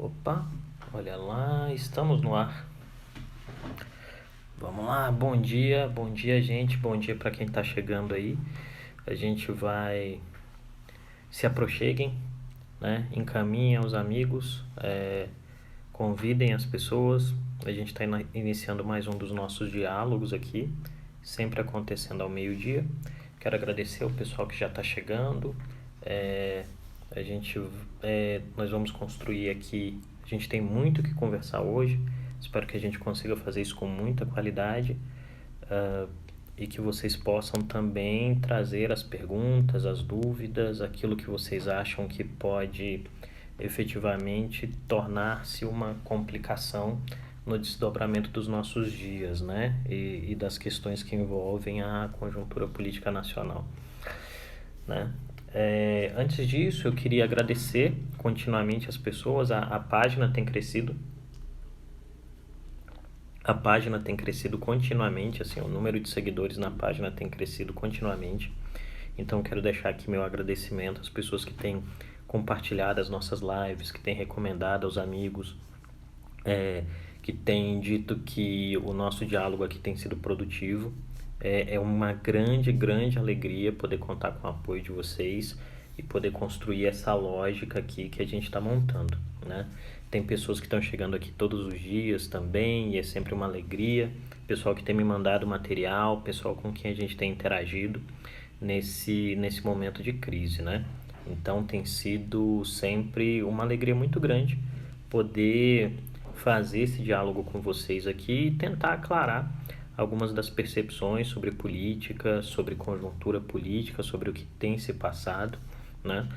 Opa, olha lá, estamos no ar. Vamos lá, bom dia, gente, bom dia para quem está chegando aí. A gente vai, se aproxeguem, né? Encaminhem os amigos, convidem as pessoas. A gente está iniciando mais um dos nossos diálogos aqui, sempre acontecendo ao meio-dia. Quero agradecer ao pessoal que já está chegando. A gente, nós vamos construir aqui. A gente tem muito o que conversar hoje. Espero que a gente consiga fazer isso com muita qualidade e que vocês possam também trazer as perguntas, as dúvidas, aquilo que vocês acham que pode efetivamente tornar-se uma complicação no desdobramento dos nossos dias, né? E das questões que envolvem a conjuntura política nacional, né? Antes disso, eu queria agradecer continuamente as pessoas. A página tem crescido. A página tem crescido continuamente, assim, o número de seguidores na página tem crescido continuamente. Então, quero deixar aqui meu agradecimento às pessoas que têm compartilhado as nossas lives, que têm recomendado aos amigos, que têm dito que o nosso diálogo aqui tem sido produtivo. É uma grande, grande alegria poder contar com o apoio de vocês e poder construir essa lógica aqui que a gente está montando, né? Tem pessoas que estão chegando aqui todos os dias também e é sempre uma alegria. Pessoal que tem me mandado material, pessoal com quem a gente tem interagido nesse momento de crise, né? Então tem sido sempre uma alegria muito grande poder fazer esse diálogo com vocês aqui e tentar aclarar algumas das percepções sobre política, sobre conjuntura política, sobre o que tem se passado, né?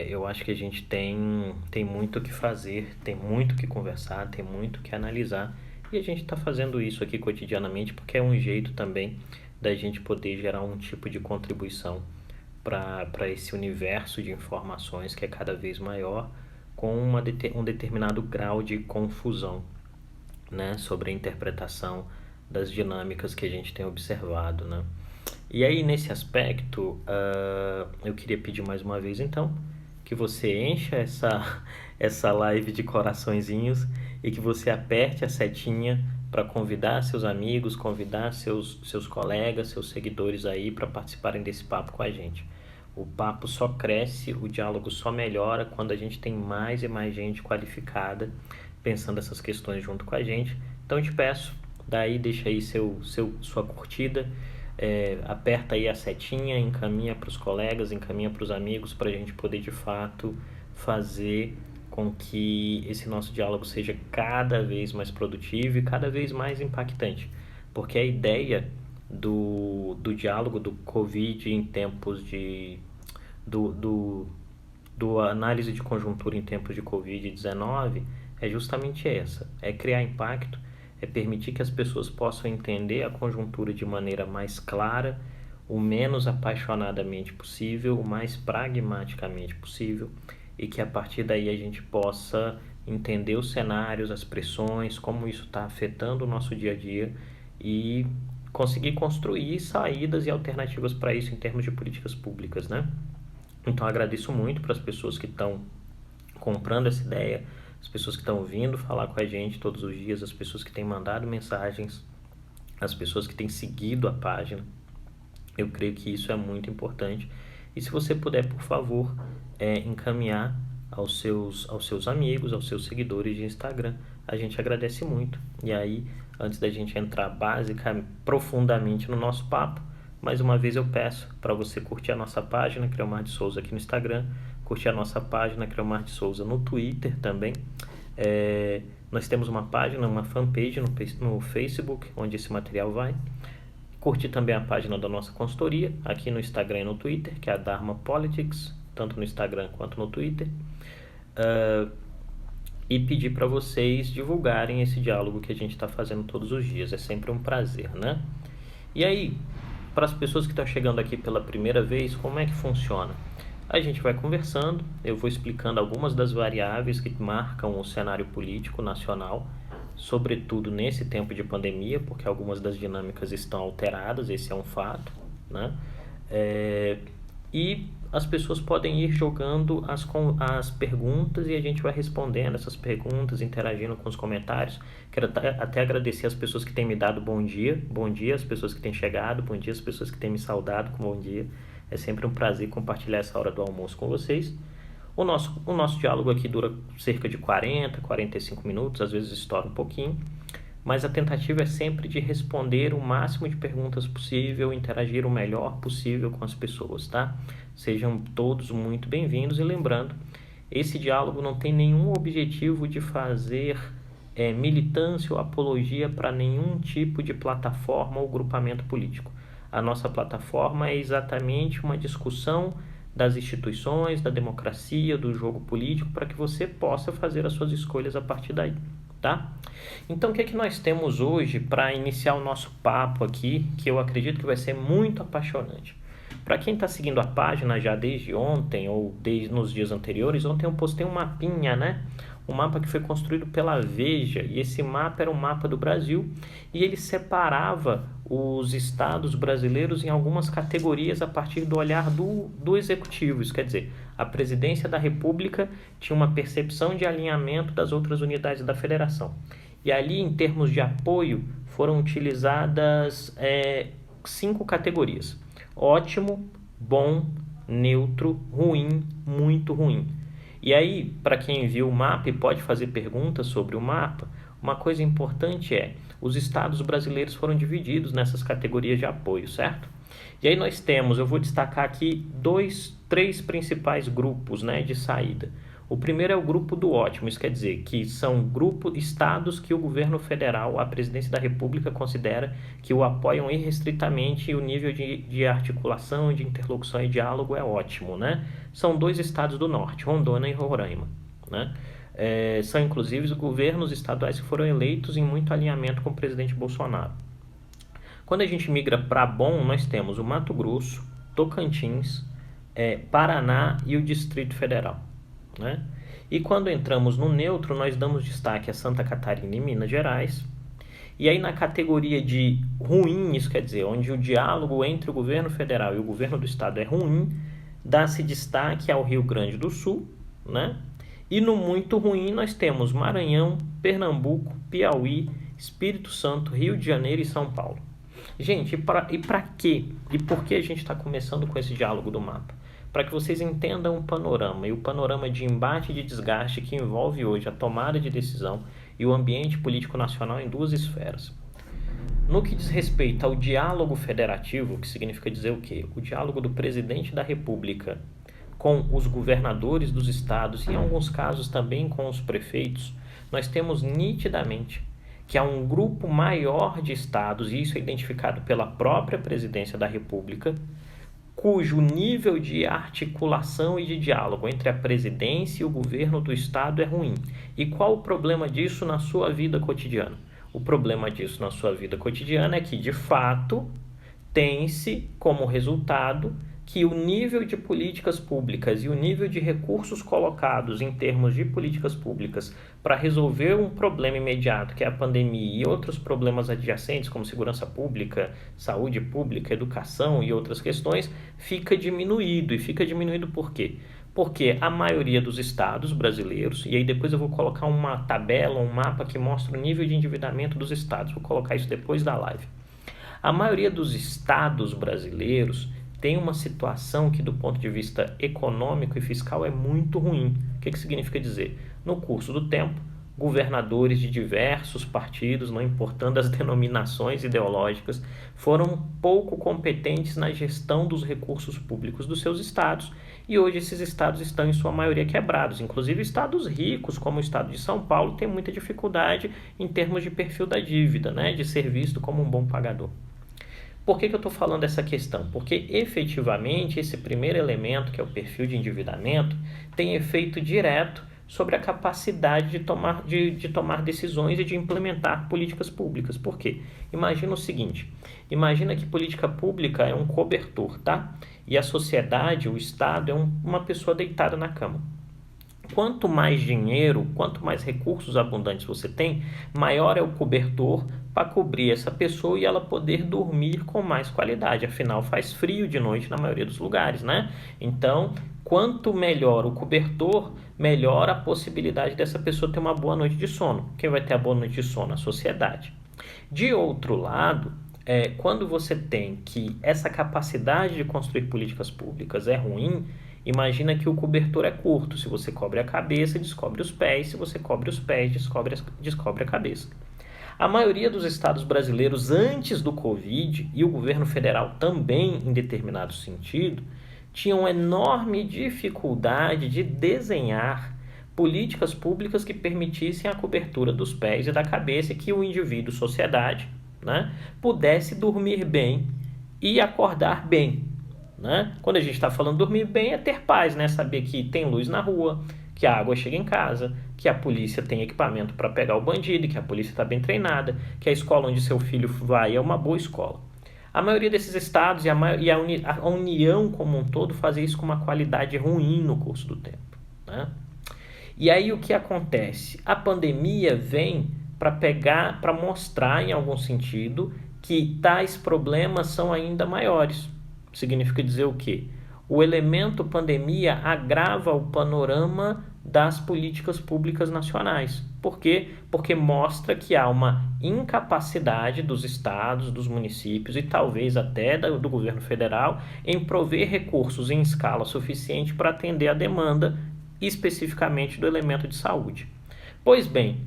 Eu acho que a gente tem muito o que fazer, tem muito o que conversar, tem muito o que analisar, e a gente está fazendo isso aqui cotidianamente porque é um jeito também da gente poder gerar um tipo de contribuição para esse universo de informações que é cada vez maior, com um determinado grau de confusão, né, sobre a interpretação das dinâmicas que a gente tem observado, né? E aí, nesse aspecto, eu queria pedir mais uma vez, então, que você encha essa live de coraçõezinhos e que você aperte a setinha para convidar seus amigos, convidar seus colegas, seus seguidores aí para participarem desse papo com a gente. O papo só cresce, o diálogo só melhora quando a gente tem mais e mais gente qualificada pensando essas questões junto com a gente. Então, eu te peço, daí deixa aí sua curtida, aperta aí a setinha, encaminha para os colegas, encaminha para os amigos, para a gente poder de fato fazer com que esse nosso diálogo seja cada vez mais produtivo e cada vez mais impactante, porque a ideia do diálogo do Covid em tempos do análise de conjuntura em tempos de Covid-19 é justamente essa, é criar impacto, é permitir que as pessoas possam entender a conjuntura de maneira mais clara, o menos apaixonadamente possível, o mais pragmaticamente possível, e que a partir daí a gente possa entender os cenários, as pressões, como isso está afetando o nosso dia a dia e conseguir construir saídas e alternativas para isso em termos de políticas públicas, né? Então agradeço muito para as pessoas que estão comprando essa ideia, as pessoas que estão vindo falar com a gente todos os dias, as pessoas que têm mandado mensagens, as pessoas que têm seguido a página. Eu creio que isso é muito importante. E se você puder, por favor, encaminhar aos seus amigos, aos seus seguidores de Instagram, a gente agradece muito. E aí, antes da gente entrar profundamente no nosso papo, mais uma vez eu peço para você curtir a nossa página, Creomar de Souza, aqui no Instagram, curtir a nossa página, Creomar de Souza, no Twitter também. Nós temos uma página, uma fanpage no Facebook, onde esse material vai. Curtir também a página da nossa consultoria, aqui no Instagram e no Twitter, que é a Dharma Politics, tanto no Instagram quanto no Twitter. E pedir para vocês divulgarem esse diálogo que a gente está fazendo todos os dias. É sempre um prazer, né? E aí, para as pessoas que estão chegando aqui pela primeira vez, como é que funciona? A gente vai conversando, eu vou explicando algumas das variáveis que marcam o cenário político nacional, sobretudo nesse tempo de pandemia, porque algumas das dinâmicas estão alteradas, esse é um fato, né? E as pessoas podem ir jogando as perguntas e a gente vai respondendo essas perguntas, interagindo com os comentários. Quero até agradecer as pessoas que têm me dado bom dia às pessoas que têm chegado, bom dia às pessoas que têm me saudado com bom dia. É sempre um prazer compartilhar essa hora do almoço com vocês. O nosso diálogo aqui dura cerca de 45 minutos, às vezes estoura um pouquinho, mas a tentativa é sempre de responder o máximo de perguntas possível, interagir o melhor possível com as pessoas, tá? Sejam todos muito bem-vindos e lembrando, esse diálogo não tem nenhum objetivo de fazer militância ou apologia para nenhum tipo de plataforma ou grupamento político. A nossa plataforma é exatamente uma discussão das instituições, da democracia, do jogo político, para que você possa fazer as suas escolhas a partir daí, tá? Então, o que é que nós temos hoje para iniciar o nosso papo aqui, que eu acredito que vai ser muito apaixonante? Para quem está seguindo a página já desde ontem ou desde nos dias anteriores, ontem eu postei um mapinha, né? Um mapa que foi construído pela Veja, e esse mapa era um mapa do Brasil, e ele separava os estados brasileiros em algumas categorias a partir do olhar do executivo. Isso quer dizer, a presidência da República tinha uma percepção de alinhamento das outras unidades da federação. E ali, em termos de apoio, foram utilizadas 5 categorias: ótimo, bom, neutro, ruim, muito ruim. E aí, para quem viu o mapa e pode fazer perguntas sobre o mapa, uma coisa importante os estados brasileiros foram divididos nessas categorias de apoio, certo? E aí nós temos, eu vou destacar aqui 3 principais grupos, né, de saída. O primeiro é o grupo do ótimo, isso quer dizer que são estados que o governo federal, a presidência da República, considera que o apoiam irrestritamente e o nível de articulação, de interlocução e diálogo é ótimo, né? São 2 estados do norte, Rondônia e Roraima, né? São inclusive os governos estaduais que foram eleitos em muito alinhamento com o presidente Bolsonaro. Quando a gente migra para bom, nós temos o Mato Grosso, Tocantins, Paraná e o Distrito Federal, né? E quando entramos no neutro, nós damos destaque a Santa Catarina e Minas Gerais. E aí na categoria de ruim, isso quer dizer, onde o diálogo entre o governo federal e o governo do estado é ruim, dá-se destaque ao Rio Grande do Sul, né? E no muito ruim nós temos Maranhão, Pernambuco, Piauí, Espírito Santo, Rio de Janeiro e São Paulo. Gente, e para quê? E por que a gente está começando com esse diálogo do mapa? Para que vocês entendam o panorama, e o panorama de embate e de desgaste que envolve hoje a tomada de decisão e o ambiente político nacional em 2 esferas. No que diz respeito ao diálogo federativo, que significa dizer o quê? O diálogo do presidente da República com os governadores dos estados e, em alguns casos, também com os prefeitos, nós temos nitidamente que há um grupo maior de estados, e isso é identificado pela própria presidência da República, cujo nível de articulação e de diálogo entre a presidência e o governo do estado é ruim. E qual o problema disso na sua vida cotidiana? O problema disso na sua vida cotidiana é que, de fato, tem-se como resultado que o nível de políticas públicas e o nível de recursos colocados em termos de políticas públicas para resolver um problema imediato, que é a pandemia, e outros problemas adjacentes, como segurança pública, saúde pública, educação e outras questões, fica diminuído. E fica diminuído por quê? Porque a maioria dos estados brasileiros, e aí depois eu vou colocar uma tabela, um mapa que mostra o nível de endividamento dos estados, vou colocar isso depois da live. A maioria dos estados brasileiros tem uma situação que, do ponto de vista econômico e fiscal, é muito ruim. O que significa dizer? No curso do tempo, governadores de diversos partidos, não importando as denominações ideológicas, foram pouco competentes na gestão dos recursos públicos dos seus estados, e hoje esses estados estão, em sua maioria, quebrados. Inclusive, estados ricos, como o estado de São Paulo, têm muita dificuldade em termos de perfil da dívida, né, de ser visto como um bom pagador. Por que eu estou falando dessa questão? Porque, efetivamente, esse primeiro elemento, que é o perfil de endividamento, tem efeito direto sobre a capacidade de tomar decisões e de implementar políticas públicas. Por quê? Imagina o seguinte, imagina que política pública é um cobertor, tá? E a sociedade, o Estado, é uma pessoa deitada na cama. quanto mais dinheiro, quanto mais recursos abundantes você tem, maior é o cobertor para cobrir essa pessoa e ela poder dormir com mais qualidade. Afinal, faz frio de noite na maioria dos lugares, né? Então, quanto melhor o cobertor, melhor a possibilidade dessa pessoa ter uma boa noite de sono. Quem vai ter a boa noite de sono? A sociedade. De outro lado, quando você tem que essa capacidade de construir políticas públicas é ruim, imagina que o cobertor é curto. Se você cobre a cabeça, descobre os pés. Se você cobre os pés, descobre a cabeça. A maioria dos estados brasileiros, antes do Covid, e o governo federal também, em determinado sentido, tinham enorme dificuldade de desenhar políticas públicas que permitissem a cobertura dos pés e da cabeça, que o indivíduo, sociedade, né, pudesse dormir bem e acordar bem. Né? Quando a gente está falando dormir bem, é ter paz, né? Saber que tem luz na rua, que a água chega em casa, que a polícia tem equipamento para pegar o bandido, que a polícia está bem treinada, que a escola onde seu filho vai é uma boa escola. A maioria desses estados e a União como um todo fazem isso com uma qualidade ruim no curso do tempo. Né? E aí o que acontece? A pandemia vem para mostrar, em algum sentido, que tais problemas são ainda maiores. Significa dizer o quê? O elemento pandemia agrava o panorama das políticas públicas nacionais. Por quê? Porque mostra que há uma incapacidade dos estados, dos municípios e talvez até do governo federal em prover recursos em escala suficiente para atender a demanda, especificamente do elemento de saúde. Pois bem,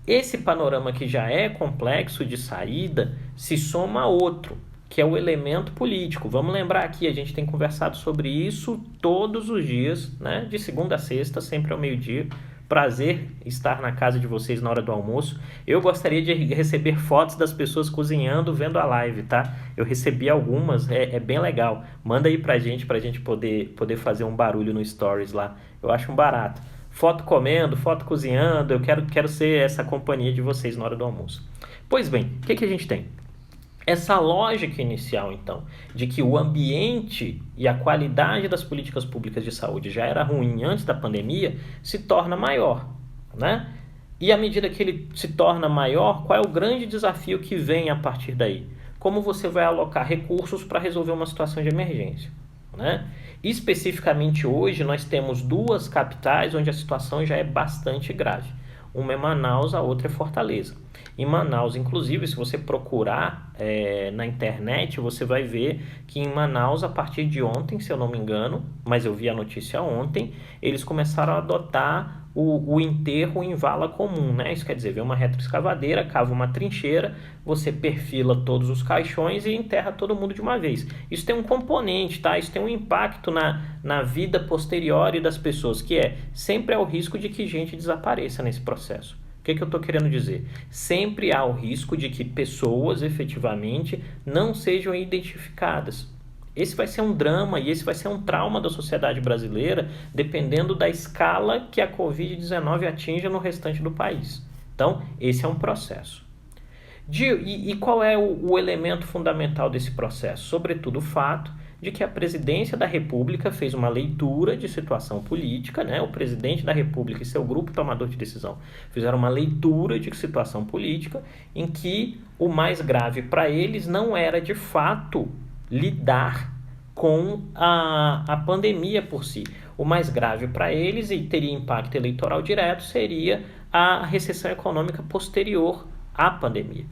esse panorama que já é complexo de saída se soma a outro, que é o elemento político. Vamos lembrar aqui, a gente tem conversado sobre isso todos os dias, né? De segunda a sexta, sempre ao meio-dia. Prazer estar na casa de vocês na hora do almoço. Eu gostaria de receber fotos das pessoas cozinhando, vendo a live, tá? Eu recebi algumas, é bem legal. Manda aí pra gente poder fazer um barulho no Stories lá. Eu acho um barato. Foto comendo, foto cozinhando, eu quero ser essa companhia de vocês na hora do almoço. Pois bem, o que a gente tem? Essa lógica inicial, então, de que o ambiente e a qualidade das políticas públicas de saúde já era ruim antes da pandemia, se torna maior, né? E à medida que ele se torna maior, qual é o grande desafio que vem a partir daí? Como você vai alocar recursos para resolver uma situação de emergência, né? Especificamente hoje, nós temos duas capitais onde a situação já é bastante grave. Uma é Manaus, a outra é Fortaleza. Em Manaus, inclusive, se você procurar na internet, você vai ver que em Manaus, a partir de ontem, se eu não me engano, mas eu vi a notícia ontem, eles começaram a adotar o enterro em vala comum, né? Isso quer dizer, vem uma retroescavadeira, cava uma trincheira, você perfila todos os caixões e enterra todo mundo de uma vez. Isso tem um componente, tá? Isso tem um impacto na vida posterior das pessoas, que sempre há o risco de que gente desapareça nesse processo. O que eu estou querendo dizer? Sempre há o risco de que pessoas efetivamente não sejam identificadas. Esse vai ser um drama e esse vai ser um trauma da sociedade brasileira, dependendo da escala que a Covid-19 atinja no restante do país. Então, esse é um processo. E qual é o elemento fundamental desse processo? Sobretudo o fato de que a presidência da República fez uma leitura de situação política, né? O presidente da República e seu grupo tomador de decisão fizeram uma leitura de situação política em que o mais grave para eles não era, de fato, lidar com a pandemia por si. O mais grave para eles, e teria impacto eleitoral direto, seria a recessão econômica posterior à pandemia.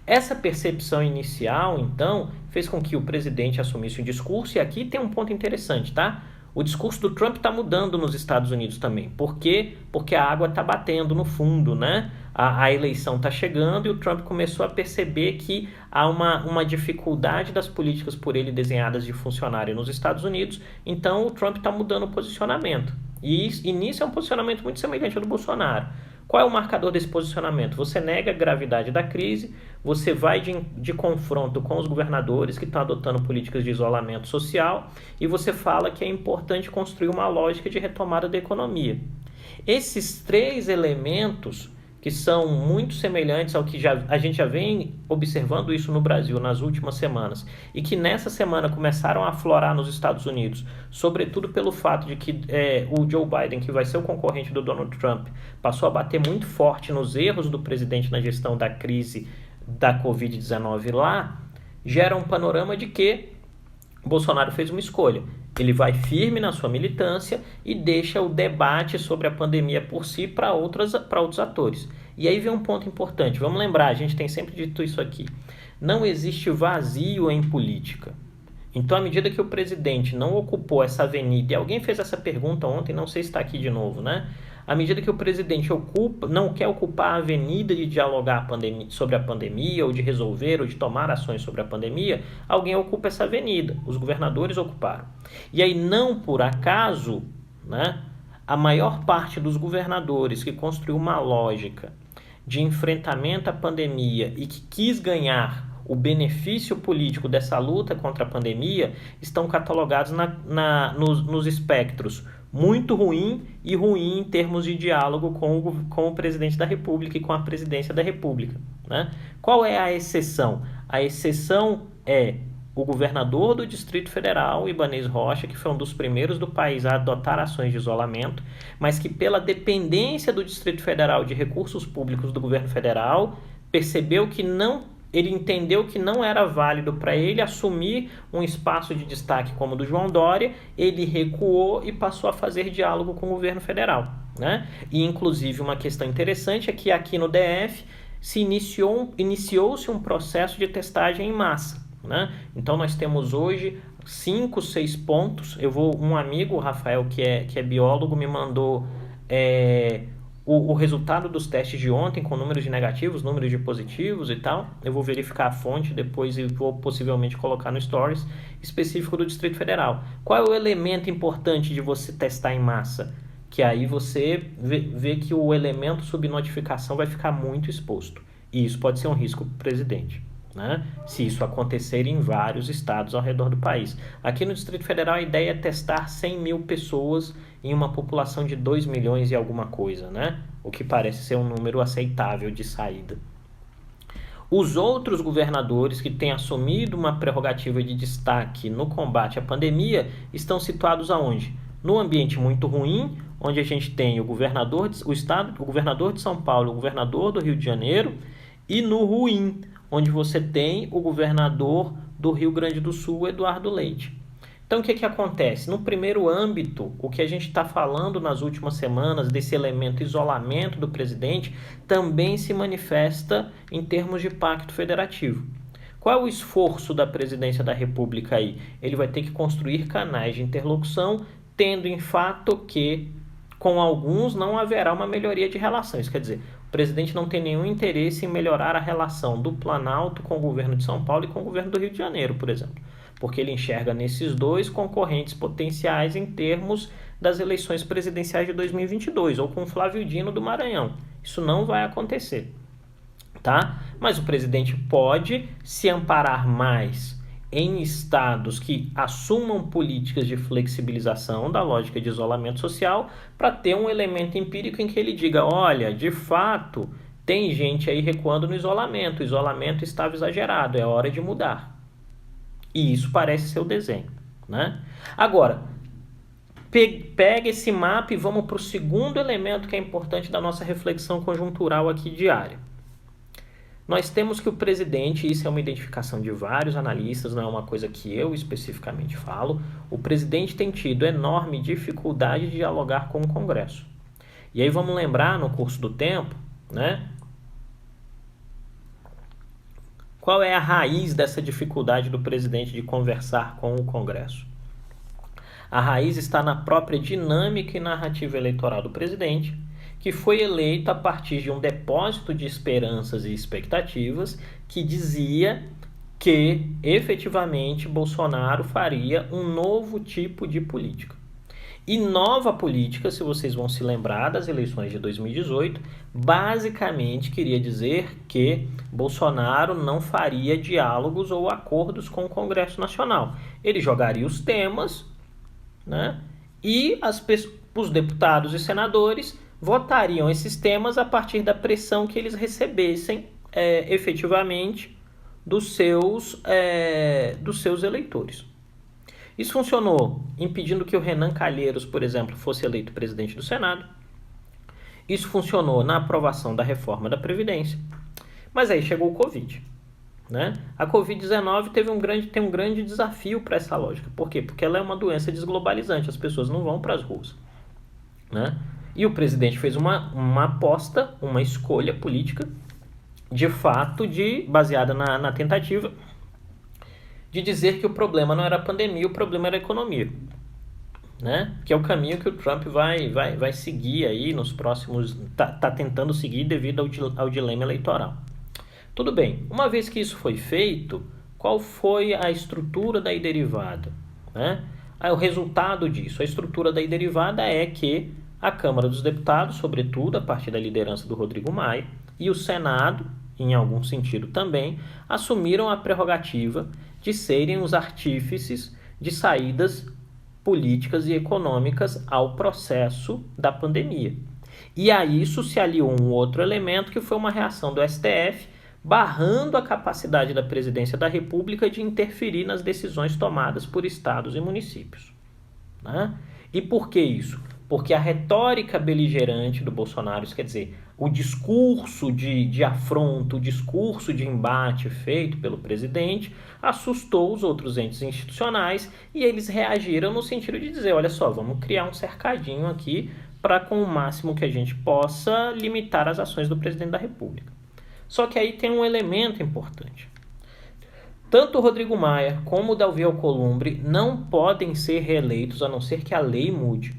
Essa percepção inicial, então, fez com que o presidente assumisse um discurso, e aqui tem um ponto interessante, tá? O discurso do Trump está mudando nos Estados Unidos também. Por quê? Porque a água está batendo no fundo, né? A eleição está chegando e o Trump começou a perceber que há uma dificuldade das políticas por ele desenhadas de funcionarem nos Estados Unidos. Então, o Trump está mudando o posicionamento. E nisso é um posicionamento muito semelhante ao do Bolsonaro. Qual é o marcador desse posicionamento? Você nega a gravidade da crise, você vai de confronto com os governadores que estão adotando políticas de isolamento social e você fala que é importante construir uma lógica de retomada da economia. Esses três elementos que são muito semelhantes ao que a gente já vem observando isso no Brasil nas últimas semanas, e que nessa semana começaram a aflorar nos Estados Unidos, sobretudo pelo fato de que o Joe Biden, que vai ser o concorrente do Donald Trump, passou a bater muito forte nos erros do presidente na gestão da crise da Covid-19 lá, gera um panorama de que Bolsonaro fez uma escolha. Ele vai firme na sua militância e deixa o debate sobre a pandemia por si para outros atores. E aí vem um ponto importante. Vamos lembrar, a gente tem sempre dito isso aqui. Não existe vazio em política. Então, à medida que o presidente não ocupou essa avenida, e alguém fez essa pergunta ontem, não sei se está aqui de novo, né? À medida que o presidente não quer ocupar a avenida de dialogar sobre a pandemia, ou de resolver, ou de tomar ações sobre a pandemia, alguém ocupa essa avenida. Os governadores ocuparam. E aí, não por acaso, né, a maior parte dos governadores que construiu uma lógica de enfrentamento à pandemia e que quis ganhar o benefício político dessa luta contra a pandemia estão catalogados nos espectros muito ruim e ruim em termos de diálogo com o presidente da República e com a presidência da República, né? Qual é a exceção? A exceção é o governador do Distrito Federal, Ibanez Rocha, que foi um dos primeiros do país a adotar ações de isolamento, mas que pela dependência do Distrito Federal de recursos públicos do governo federal, ele entendeu que não era válido para ele assumir um espaço de destaque como o do João Dória, ele recuou e passou a fazer diálogo com o governo federal, né? E, inclusive, uma questão interessante é que aqui no DF iniciou-se um processo de testagem em massa, né? Então, nós temos hoje 5, 6 pontos. Um amigo, o Rafael, que é biólogo, me mandou o resultado dos testes de ontem com números de negativos, números de positivos e tal. Eu vou verificar a fonte depois e vou possivelmente colocar no Stories específico do Distrito Federal. Qual é o elemento importante de você testar em massa? Que aí você vê que o elemento subnotificação vai ficar muito exposto. E isso pode ser um risco para o presidente, né? Se isso acontecer em vários estados ao redor do país. Aqui no Distrito Federal a ideia é testar 100 mil pessoas em uma população de 2 milhões e alguma coisa, né? O que parece ser um número aceitável de saída. Os outros governadores que têm assumido uma prerrogativa de destaque no combate à pandemia estão situados aonde? No ambiente muito ruim, onde a gente tem o governador de São Paulo, o governador do Rio de Janeiro, e no ruim, onde você tem o governador do Rio Grande do Sul, Eduardo Leite. Então, o que acontece? No primeiro âmbito, o que a gente está falando nas últimas semanas desse elemento isolamento do presidente também se manifesta em termos de pacto federativo. Qual é o esforço da presidência da República aí? Ele vai ter que construir canais de interlocução, tendo em fato que com alguns não haverá uma melhoria de relações. Quer dizer, o presidente não tem nenhum interesse em melhorar a relação do Planalto com o governo de São Paulo e com o governo do Rio de Janeiro, por exemplo, porque ele enxerga nesses dois concorrentes potenciais em termos das eleições presidenciais de 2022, ou com Flávio Dino do Maranhão. Isso não vai acontecer, tá? Mas o presidente pode se amparar mais em estados que assumam políticas de flexibilização da lógica de isolamento social para ter um elemento empírico em que ele diga, olha, de fato, tem gente aí recuando no isolamento, o isolamento estava exagerado, é hora de mudar. E isso parece ser o desenho, né? Agora, pega esse mapa e vamos para o segundo elemento que é importante da nossa reflexão conjuntural aqui diária. Nós temos que o presidente, isso é uma identificação de vários analistas, não é uma coisa que eu especificamente falo, o presidente tem tido enorme dificuldade de dialogar com o Congresso. E aí vamos lembrar no curso do tempo, né? Qual é a raiz dessa dificuldade do presidente de conversar com o Congresso? A raiz está na própria dinâmica e narrativa eleitoral do presidente, que foi eleito a partir de um depósito de esperanças e expectativas que dizia que, efetivamente, Bolsonaro faria um novo tipo de política. E nova política, se vocês vão se lembrar das eleições de 2018, basicamente queria dizer que Bolsonaro não faria diálogos ou acordos com o Congresso Nacional. Ele jogaria os temas, né? E os deputados e senadores votariam esses temas a partir da pressão que eles recebessem efetivamente dos seus eleitores. Isso funcionou impedindo que o Renan Calheiros, por exemplo, fosse eleito presidente do Senado. Isso funcionou na aprovação da reforma da Previdência. Mas aí chegou o Covid. Né? A Covid-19 tem um grande desafio para essa lógica. Por quê? Porque ela é uma doença desglobalizante. As pessoas não vão para as ruas. Né? E o presidente fez uma aposta, uma escolha política, de fato, baseada na tentativa de dizer que o problema não era a pandemia, o problema era a economia. Né? Que é o caminho que o Trump vai seguir aí nos próximos... Tá tentando seguir devido ao dilema eleitoral. Tudo bem, uma vez que isso foi feito, qual foi a estrutura da derivada? Né? O resultado disso, a estrutura da derivada é que a Câmara dos Deputados, sobretudo a partir da liderança do Rodrigo Maia, e o Senado, em algum sentido também, assumiram a prerrogativa de serem os artífices de saídas políticas e econômicas ao processo da pandemia. E a isso se aliou um outro elemento que foi uma reação do STF, barrando a capacidade da Presidência da República de interferir nas decisões tomadas por estados e municípios. Né? E por que isso? Porque a retórica beligerante do Bolsonaro, isso quer dizer, o discurso de afronto, o discurso de embate feito pelo presidente, assustou os outros entes institucionais e eles reagiram no sentido de dizer, olha só, vamos criar um cercadinho aqui para, com o máximo que a gente possa, limitar as ações do presidente da República. Só que aí tem um elemento importante. Tanto o Rodrigo Maia como o Davi Alcolumbre não podem ser reeleitos a não ser que a lei mude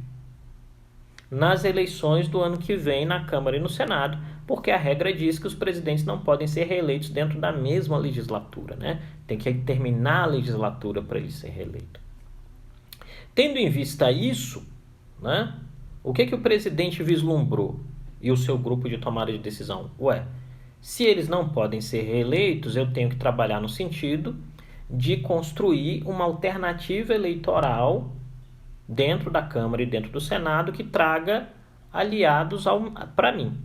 nas eleições do ano que vem na Câmara e no Senado, porque a regra diz que os presidentes não podem ser reeleitos dentro da mesma legislatura, né? Tem que terminar a legislatura para ele ser reeleito. Tendo em vista isso, né, o que o presidente vislumbrou e o seu grupo de tomada de decisão? Se eles não podem ser reeleitos, eu tenho que trabalhar no sentido de construir uma alternativa eleitoral dentro da Câmara e dentro do Senado que traga aliados para mim.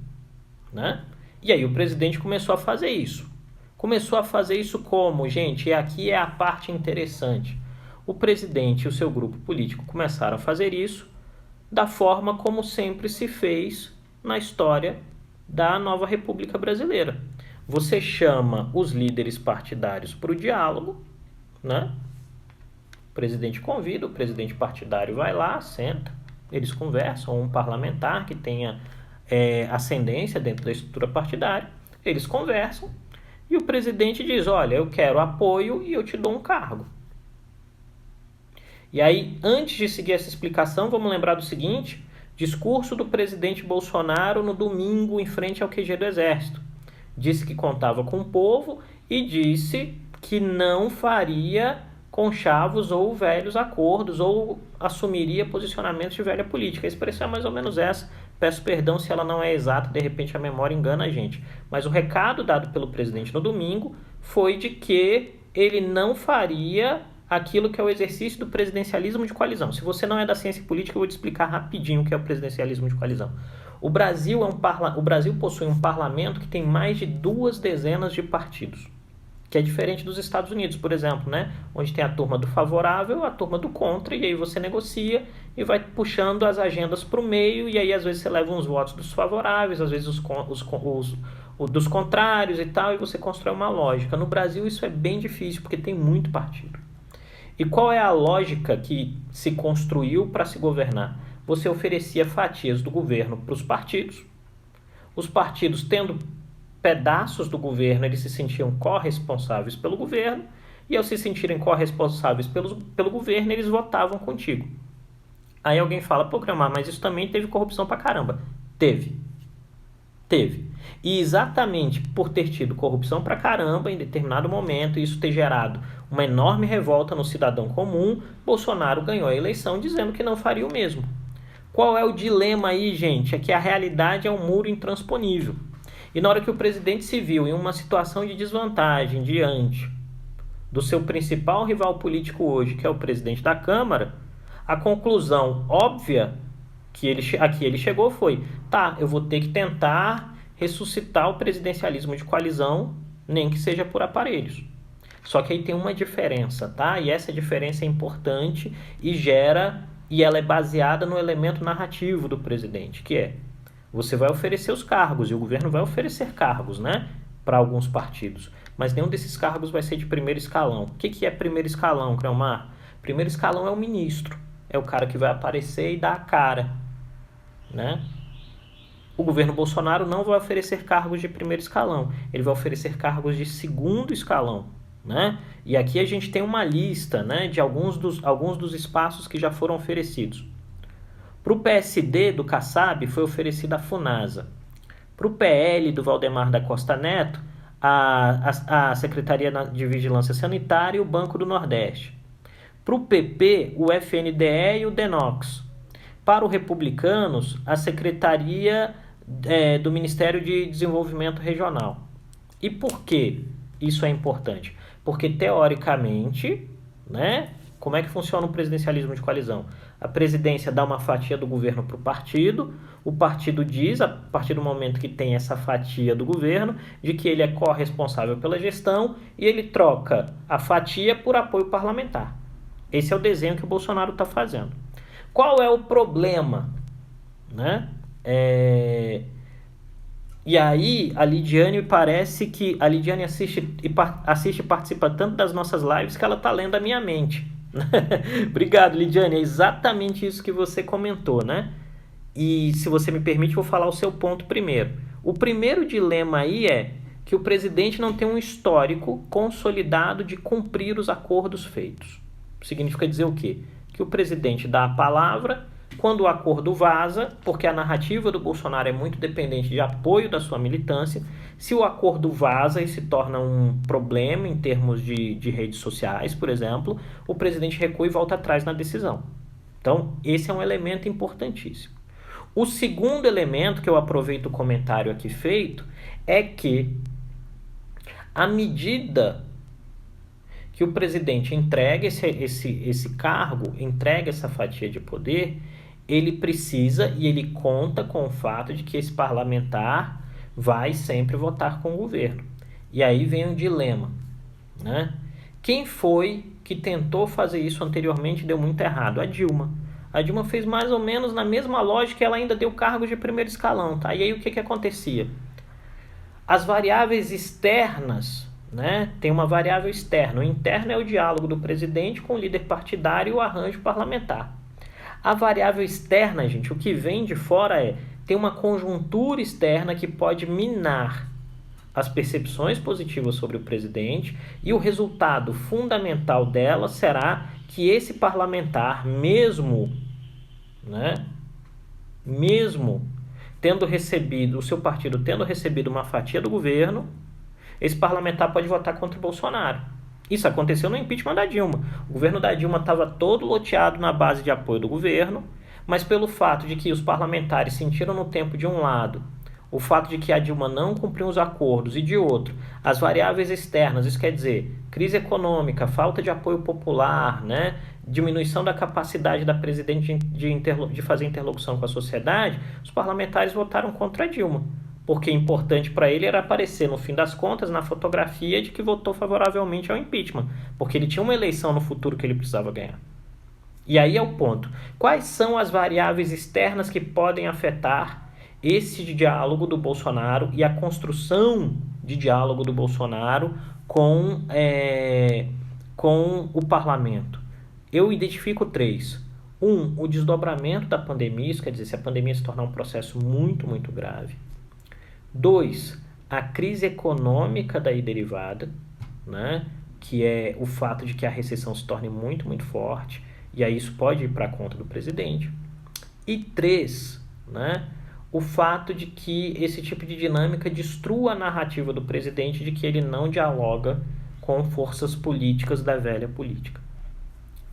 Né? E aí o presidente começou a fazer isso. Começou a fazer isso como? Gente, aqui é a parte interessante. O presidente e o seu grupo político começaram a fazer isso da forma como sempre se fez na história da nova República Brasileira. Você chama os líderes partidários para o diálogo, né? O presidente convida, o presidente partidário vai lá, senta, eles conversam, um parlamentar que tenha ascendência dentro da estrutura partidária, eles conversam e o presidente diz, olha, eu quero apoio e eu te dou um cargo. E aí, antes de seguir essa explicação, vamos lembrar do seguinte: discurso do presidente Bolsonaro no domingo em frente ao QG do Exército. Disse que contava com o povo e disse que não faria conchavos ou velhos acordos ou assumiria posicionamentos de velha política. A expressão é mais ou menos essa. Peço perdão se ela não é exata, de repente a memória engana a gente. Mas o recado dado pelo presidente no domingo foi de que ele não faria aquilo que é o exercício do presidencialismo de coalizão. Se você não é da ciência política, eu vou te explicar rapidinho o que é o presidencialismo de coalizão. O Brasil possui um parlamento que tem mais de 20 de partidos, que é diferente dos Estados Unidos, por exemplo, né? Onde tem a turma do favorável, a turma do contra, e aí você negocia e vai puxando as agendas para o meio, e aí às vezes você leva uns votos dos favoráveis, às vezes dos contrários e tal, e você constrói uma lógica. No Brasil isso é bem difícil, porque tem muito partido. E qual é a lógica que se construiu para se governar? Você oferecia fatias do governo para os partidos. Os partidos, tendo pedaços do governo, eles se sentiam corresponsáveis pelo governo. E ao se sentirem corresponsáveis pelo governo, eles votavam contigo. Aí alguém fala, pô, Cremar, mas isso também teve corrupção pra caramba. Teve. E exatamente por ter tido corrupção pra caramba em determinado momento, e isso ter gerado uma enorme revolta no cidadão comum, Bolsonaro ganhou a eleição dizendo que não faria o mesmo. Qual é o dilema aí, gente? É que a realidade é um muro intransponível. E na hora que o presidente se viu em uma situação de desvantagem diante do seu principal rival político hoje, que é o presidente da Câmara, a conclusão óbvia Aqui ele chegou foi, tá, eu vou ter que tentar ressuscitar o presidencialismo de coalizão, nem que seja por aparelhos. Só que aí tem uma diferença, tá? E essa diferença é importante e ela é baseada no elemento narrativo do presidente, que é, você vai oferecer os cargos, e o governo vai oferecer cargos, né, para alguns partidos, mas nenhum desses cargos vai ser de primeiro escalão. O que é primeiro escalão, Cleomar? Primeiro escalão é o ministro, é o cara que vai aparecer e dar a cara, né? O governo Bolsonaro não vai oferecer cargos de primeiro escalão, ele vai oferecer cargos de segundo escalão, né? E aqui a gente tem uma lista, né, de alguns dos espaços que já foram oferecidos. Para o PSD do Kassab foi oferecida a Funasa. Para o PL do Valdemar da Costa Neto, a Secretaria de Vigilância Sanitária e o Banco do Nordeste. Para o PP, o FNDE e o DENOX. Para os republicanos, a Secretaria do Ministério de Desenvolvimento Regional. E por que isso é importante? Porque, teoricamente, né, como é que funciona o presidencialismo de coalizão? A presidência dá uma fatia do governo para o partido diz, a partir do momento que tem essa fatia do governo, de que ele é corresponsável pela gestão e ele troca a fatia por apoio parlamentar. Esse é o desenho que o Bolsonaro está fazendo. Qual é o problema? Né? E aí, a Lidiane parece que... A Lidiane assiste e participa tanto das nossas lives que ela está lendo a minha mente. Obrigado, Lidiane. É exatamente isso que você comentou, né? E, se você me permite, vou falar o seu ponto primeiro. O primeiro dilema aí é que o presidente não tem um histórico consolidado de cumprir os acordos feitos. Significa dizer o quê? Que o presidente dá a palavra, quando o acordo vaza, porque a narrativa do Bolsonaro é muito dependente de apoio da sua militância, se o acordo vaza e se torna um problema em termos de redes sociais, por exemplo, o presidente recua e volta atrás na decisão. Então, esse é um elemento importantíssimo. O segundo elemento, que eu aproveito o comentário aqui feito, é que, à medida que o presidente entrega esse cargo, entrega essa fatia de poder, ele precisa e ele conta com o fato de que esse parlamentar vai sempre votar com o governo. E aí vem um dilema, né? Quem foi que tentou fazer isso anteriormente e deu muito errado? A Dilma. A Dilma fez mais ou menos na mesma lógica, ela ainda deu cargos de primeiro escalão, tá? E aí o que acontecia? As variáveis externas, né? Tem uma variável externa. O interno é o diálogo do presidente com o líder partidário e o arranjo parlamentar. A variável externa, gente, o que vem de fora tem uma conjuntura externa que pode minar as percepções positivas sobre o presidente e o resultado fundamental dela será que esse parlamentar, mesmo tendo recebido, o seu partido tendo recebido uma fatia do governo, esse parlamentar pode votar contra o Bolsonaro. Isso aconteceu no impeachment da Dilma. O governo da Dilma estava todo loteado na base de apoio do governo, mas pelo fato de que os parlamentares sentiram no tempo de um lado o fato de que a Dilma não cumpriu os acordos e de outro, as variáveis externas, isso quer dizer, crise econômica, falta de apoio popular, né? Diminuição da capacidade da presidente de fazer interlocução com a sociedade, os parlamentares votaram contra a Dilma. Porque importante para ele era aparecer, no fim das contas, na fotografia de que votou favoravelmente ao impeachment, porque ele tinha uma eleição no futuro que ele precisava ganhar. E aí é o ponto. Quais são as variáveis externas que podem afetar esse diálogo do Bolsonaro e a construção de diálogo do Bolsonaro com o parlamento? Eu identifico 3. 1, o desdobramento da pandemia, isso quer dizer, se a pandemia se tornar um processo muito, muito grave. 2, a crise econômica daí derivada, né? Que é o fato de que a recessão se torne muito, muito forte, e aí isso pode ir para a conta do presidente. E 3, né? O fato de que esse tipo de dinâmica destrua a narrativa do presidente de que ele não dialoga com forças políticas da velha política.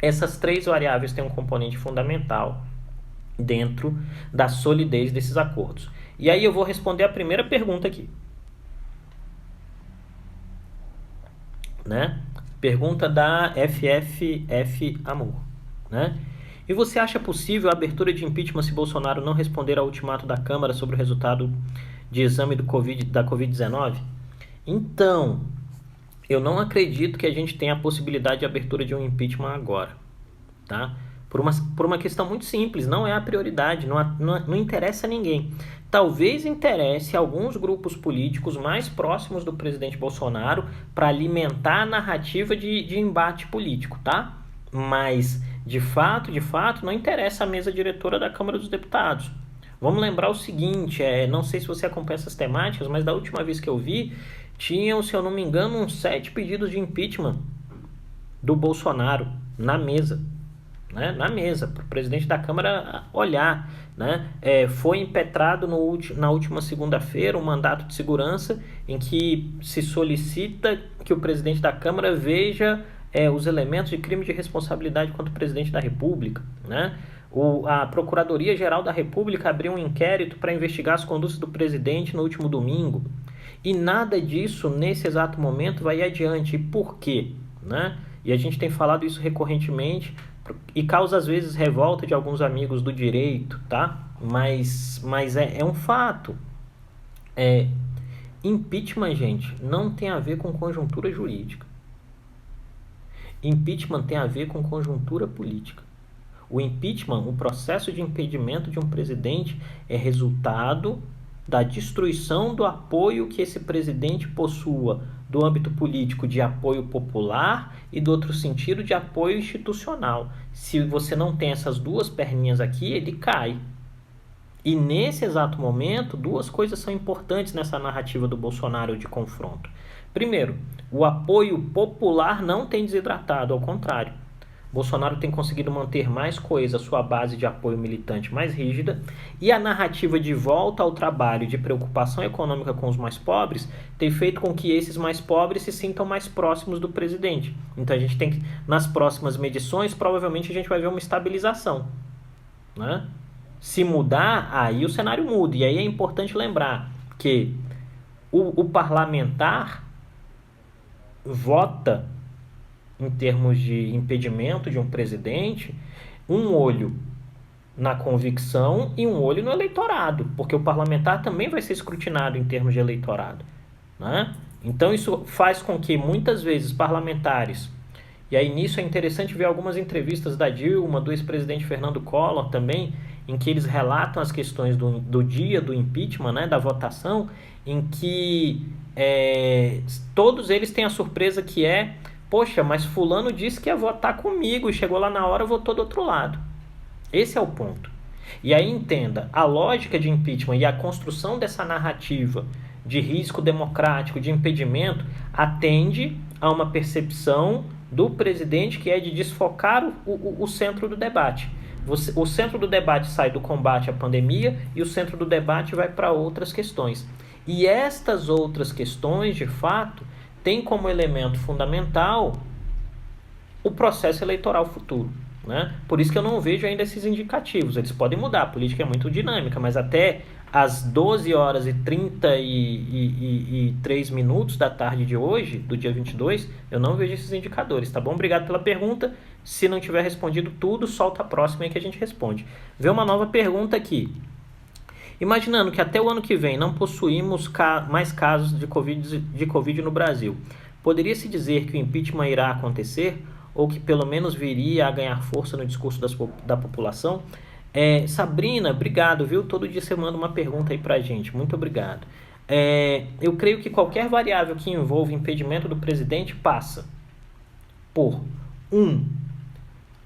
Essas 3 variáveis têm um componente fundamental dentro da solidez desses acordos. E aí eu vou responder a primeira pergunta aqui. Né? Pergunta da FFF Amor. Né? E você acha possível a abertura de impeachment se Bolsonaro não responder ao ultimato da Câmara sobre o resultado de exame da Covid-19? Então, eu não acredito que a gente tenha a possibilidade de abertura de um impeachment agora, tá? Por uma questão muito simples, não é a prioridade, não interessa a ninguém. Talvez interesse alguns grupos políticos mais próximos do presidente Bolsonaro para alimentar a narrativa de embate político, tá? Mas, de fato, não interessa a mesa diretora da Câmara dos Deputados. Vamos lembrar o seguinte, não sei se você acompanha essas temáticas, mas da última vez que eu vi, tinham, se eu não me engano, uns 7 pedidos de impeachment do Bolsonaro na mesa. Né, na mesa, para o presidente da Câmara olhar. Né? Foi impetrado na última segunda-feira um mandato de segurança em que se solicita que o presidente da Câmara veja os elementos de crime de responsabilidade contra o presidente da República. Né? A Procuradoria-Geral da República abriu um inquérito para investigar as condutas do presidente no último domingo. E nada disso, nesse exato momento, vai adiante. E por quê? Né? E a gente tem falado isso recorrentemente e causa às vezes revolta de alguns amigos do direito, tá? Mas é um fato. Impeachment, gente, não tem a ver com conjuntura jurídica. Impeachment tem a ver com conjuntura política. O impeachment, o processo de impedimento de um presidente, é resultado da destruição do apoio que esse presidente possua do âmbito político de apoio popular e do outro sentido de apoio institucional. Se você não tem essas duas perninhas aqui, ele cai. E nesse exato momento, duas coisas são importantes nessa narrativa do Bolsonaro de confronto. Primeiro, o apoio popular não tem desidratado, ao contrário. Bolsonaro tem conseguido manter mais coisa a sua base de apoio militante mais rígida, e a narrativa de volta ao trabalho, de preocupação econômica com os mais pobres, tem feito com que esses mais pobres se sintam mais próximos do presidente. Então a gente tem que, nas próximas medições, provavelmente a gente vai ver uma estabilização. Né? Se mudar, aí o cenário muda. E aí é importante lembrar que o parlamentar vota em termos de impedimento de um presidente, um olho na convicção e um olho no eleitorado, porque o parlamentar também vai ser escrutinado em termos de eleitorado. Né? Então isso faz com que muitas vezes parlamentares, e aí nisso é interessante ver algumas entrevistas da Dilma, do ex-presidente Fernando Collor também, em que eles relatam as questões do dia do impeachment, né, da votação, em que todos eles têm a surpresa que poxa, mas fulano disse que ia votar comigo e chegou lá na hora, votou do outro lado. Esse é o ponto. E aí entenda, a lógica de impeachment e a construção dessa narrativa de risco democrático, de impedimento, atende a uma percepção do presidente que é de desfocar o centro do debate. O centro do debate sai do combate à pandemia e o centro do debate vai para outras questões. E estas outras questões, de fato, tem como elemento fundamental o processo eleitoral futuro. Né? Por isso que eu não vejo ainda esses indicativos. Eles podem mudar, a política é muito dinâmica, mas até às 12 horas e 33 minutos da tarde de hoje, do dia 22, eu não vejo esses indicadores, tá bom? Obrigado pela pergunta. Se não tiver respondido tudo, solta a próxima aí que a gente responde. Vê uma nova pergunta aqui. Imaginando que até o ano que vem não possuímos mais casos de Covid no Brasil, poderia-se dizer que o impeachment irá acontecer ou que pelo menos viria a ganhar força no discurso da população? Sabrina, obrigado, viu? Todo dia você manda uma pergunta aí pra gente, muito obrigado. Eu creio que qualquer variável que envolva impedimento do presidente passa por 1.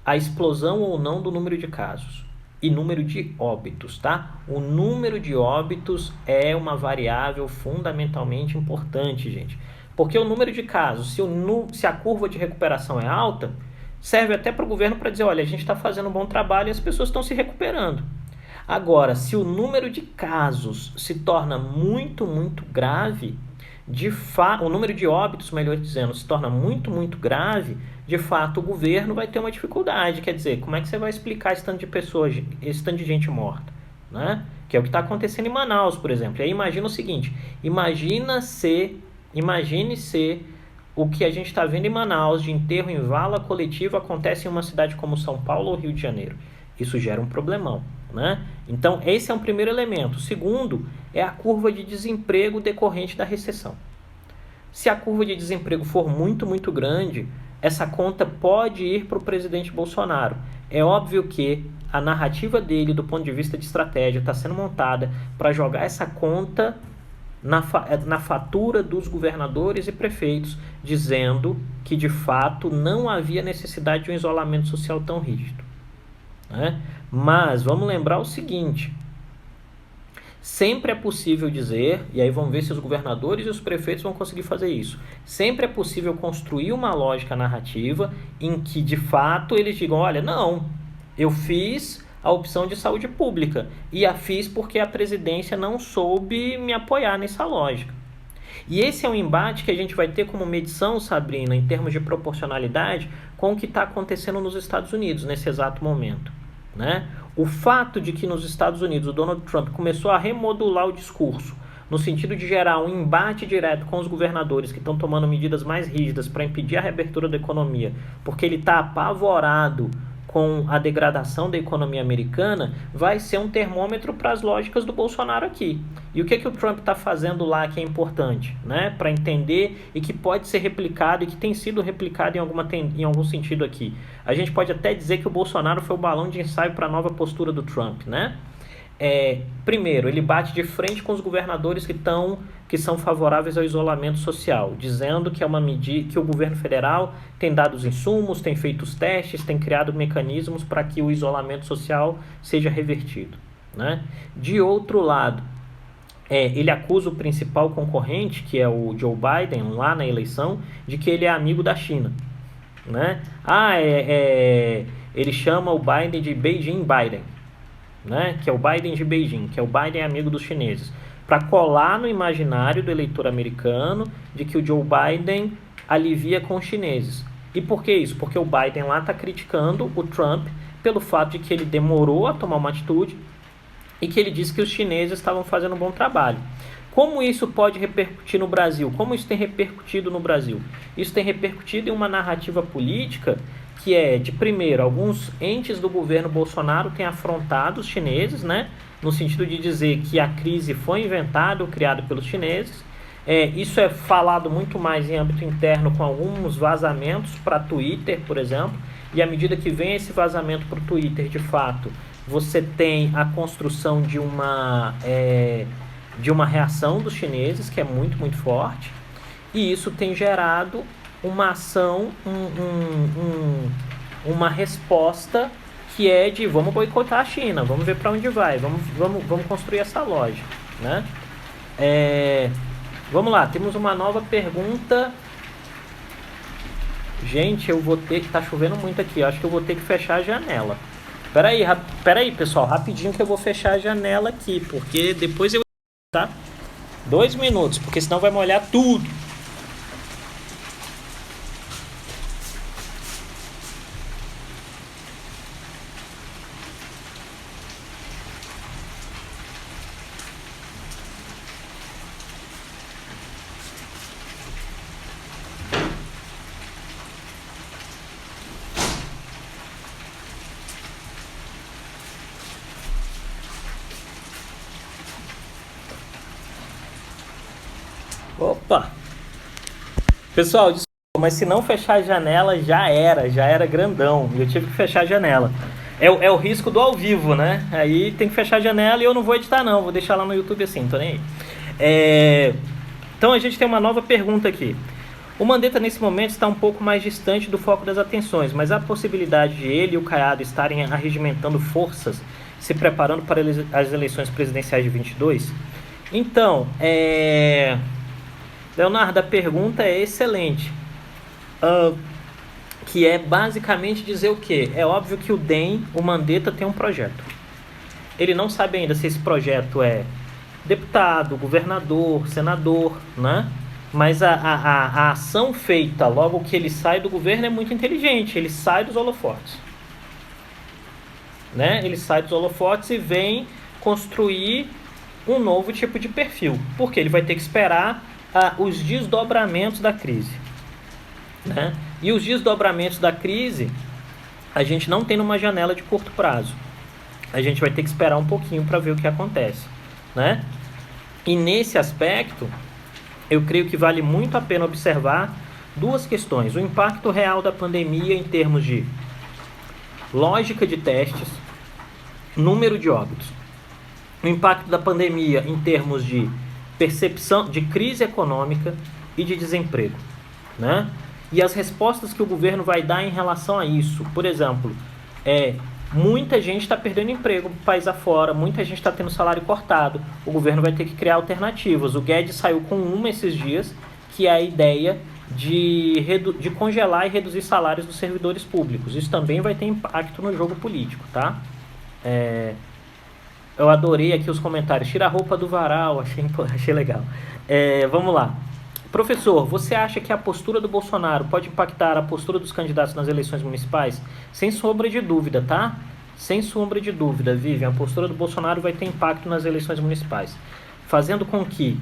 A explosão ou não do número de casos e número de óbitos, tá? O número de óbitos é uma variável fundamentalmente importante, gente. Porque o número de casos, se a curva de recuperação é alta, serve até para o governo para dizer, olha, a gente está fazendo um bom trabalho e as pessoas estão se recuperando. Agora, se o número de casos se torna muito, muito grave, o número de óbitos, melhor dizendo, se torna muito, muito grave, de fato o governo vai ter uma dificuldade. Quer dizer, como é que você vai explicar esse tanto de pessoas, esse tanto de gente morta? Né? Que é o que está acontecendo em Manaus, por exemplo. E aí imagina o seguinte, imagine se o que a gente está vendo em Manaus de enterro em vala coletiva acontece em uma cidade como São Paulo ou Rio de Janeiro. Isso gera um problemão, né? Então, esse é um primeiro elemento. O segundo é a curva de desemprego decorrente da recessão. Se a curva de desemprego for muito, muito grande, essa conta pode ir para o presidente Bolsonaro. É óbvio que a narrativa dele, do ponto de vista de estratégia, está sendo montada para jogar essa conta na fatura dos governadores e prefeitos, dizendo que, de fato, não havia necessidade de um isolamento social tão rígido, né? Mas vamos lembrar o seguinte: sempre é possível dizer, e aí vamos ver se os governadores e os prefeitos vão conseguir fazer isso, sempre é possível construir uma lógica narrativa em que, de fato, eles digam, olha, não, eu fiz a opção de saúde pública e a fiz porque a presidência não soube me apoiar nessa lógica. E esse é um embate que a gente vai ter como medição, Sabrina, em termos de proporcionalidade, com o que está acontecendo nos Estados Unidos nesse exato momento, né? O fato de que nos Estados Unidos o Donald Trump começou a remodular o discurso no sentido de gerar um embate direto com os governadores que estão tomando medidas mais rígidas para impedir a reabertura da economia, porque ele está apavorado com a degradação da economia americana, vai ser um termômetro para as lógicas do Bolsonaro aqui. E o que o Trump está fazendo lá que é importante, né, para entender e que pode ser replicado e que tem sido replicado em algum sentido aqui? A gente pode até dizer que o Bolsonaro foi o balão de ensaio para a nova postura do Trump, né? Primeiro, ele bate de frente com os governadores que são favoráveis ao isolamento social, dizendo que é uma medida que o governo federal tem dado os insumos, tem feito os testes, tem criado mecanismos para que o isolamento social seja revertido, né? De outro lado, ele acusa o principal concorrente, que é o Joe Biden, lá na eleição, de que ele é amigo da China, né? Ele chama o Biden de Beijing Biden, né? Que é o Biden de Beijing, que é o Biden amigo dos chineses, para colar no imaginário do eleitor americano de que o Joe Biden alivia com os chineses. E por que isso? Porque o Biden lá está criticando o Trump pelo fato de que ele demorou a tomar uma atitude e que ele disse que os chineses estavam fazendo um bom trabalho. Como isso pode repercutir no Brasil? Como isso tem repercutido no Brasil? Isso tem repercutido em uma narrativa política que é de, primeiro, alguns entes do governo Bolsonaro têm afrontado os chineses, né? No sentido de dizer que a crise foi inventada ou criada pelos chineses. Isso é falado muito mais em âmbito interno, com alguns vazamentos para Twitter, por exemplo, e à medida que vem esse vazamento para o Twitter, de fato, você tem a construção de uma reação dos chineses, que é muito, muito forte, e isso tem gerado uma ação, uma resposta que é de vamos boicotar a China, vamos ver para onde vai, vamos construir essa lógica, né? Vamos lá, temos uma nova pergunta. Gente, eu vou ter que... Tá chovendo muito aqui, eu acho que eu vou ter que fechar a janela. Peraí, pessoal, rapidinho que eu vou fechar a janela aqui, porque depois eu... Tá? 2 minutos, porque senão vai molhar tudo. Opa! Pessoal, desculpa, mas se não fechar a janela, já era grandão. Eu tive que fechar a janela. É o risco do ao vivo, né? Aí tem que fechar a janela e eu não vou editar não, vou deixar lá no YouTube assim, tô nem aí. Então a gente tem uma nova pergunta aqui. O Mandetta nesse momento está um pouco mais distante do foco das atenções, mas há possibilidade de ele e o Caiado estarem arregimentando forças, se preparando para as eleições presidenciais de 22? Então, Leonardo, a pergunta é excelente, que é basicamente dizer o quê? É óbvio que o Mandetta tem um projeto. Ele não sabe ainda se esse projeto é deputado, governador, senador, né? Mas a ação feita logo que ele sai do governo é muito inteligente. Ele sai dos holofotes, né? Ele sai dos holofotes e vem construir um novo tipo de perfil, porque ele vai ter que esperar os desdobramentos da crise, né? E os desdobramentos da crise a gente não tem numa janela de curto prazo. a gente vai ter que esperar um pouquinho para ver o que acontece, né? E nesse aspecto, eu creio que vale muito a pena observar duas questões: o impacto real da pandemia em termos de lógica de testes, número de óbitos, o impacto da pandemia em termos de percepção de crise econômica e de desemprego, né? E as respostas que o governo vai dar em relação a isso. Por exemplo, muita gente está perdendo emprego do país afora, muita gente está tendo salário cortado. O governo vai ter que criar alternativas. O Guedes saiu com esses dias, que é a ideia de congelar e reduzir salários dos servidores públicos. Isso também vai ter impacto no jogo político, tá? Eu adorei aqui os comentários. Tira a roupa do varal, achei legal. Vamos lá. Professor, você acha que a postura do Bolsonaro pode impactar a postura dos candidatos nas eleições municipais? Sem sombra de dúvida, tá? Sem sombra de dúvida, Vivian, a postura do Bolsonaro vai ter impacto nas eleições municipais, fazendo com que